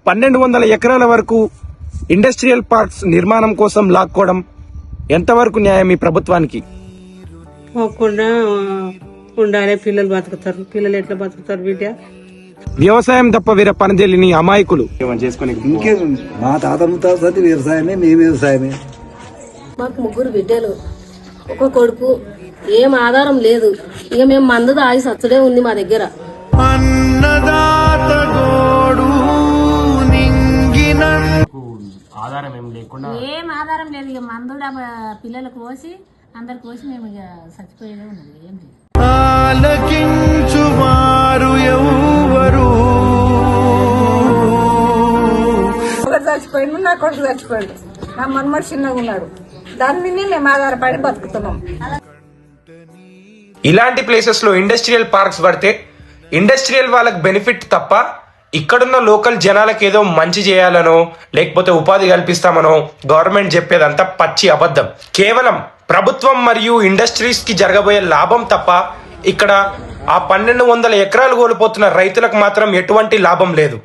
1200 ఎకరాల వరకు industrial parks నిర్మాణం కోసం లాక్కోవడం ఎంతవరకు న్యాయం ఈ ప్రభుత్వానికి? పోకుండా ఉండాలి. పిల్లలు బతుకుతారు. పిల్లలు ఎట్లా బతుకుతారు బిడ్డ? వ్యవసాయం తప్ప వేరే పని తెలియని అమాయకులు ఇంకేం మా తాత ముత్తాత వ్యవసాయమే, మేము వ్యవసాయమే. మాకు 3 బిడ్డలు, ఒక కొడుకు. ఏం ఆధారం లేదు. ఇక మేము మందు తాగి సచ్చుడే ఉంది మా దగ్గర. ఏం ఆధారం లేదు. ఇక మందుడ పిల్లలు కోసి అందరు కోసి మేము ఇక చచ్చిపోయేదే ఉన్నది. ఏం లేదు. చచ్చిపోయిండు, నా కొడుకు చచ్చిపోయిండు, నా మన్మడు చిన్నగా ఉన్నాడు. దాని మీద మేము ఆధారపడి బతుకుతున్నాం. ఇలాంటి ప్లేసెస్ లో ఇండస్ట్రియల్ పార్క్స్ పడితే ఇండస్ట్రియల్ వాళ్ళకి బెనిఫిట్ తప్ప ఇక్కడున్న లోకల్ జనాలకు ఏదో మంచి చేయాలనో లేకపోతే ఉపాధి కల్పిస్తామనో గవర్నమెంట్ చెప్పేదంతా పచ్చి అబద్ధం. కేవలం ప్రభుత్వం మరియు ఇండస్ట్రీస్ కి జరగబోయే లాభం తప్ప ఇక్కడ ఆ 1200 ఎకరాలు కోల్పోతున్న రైతులకు మాత్రం ఎటువంటి లాభం లేదు.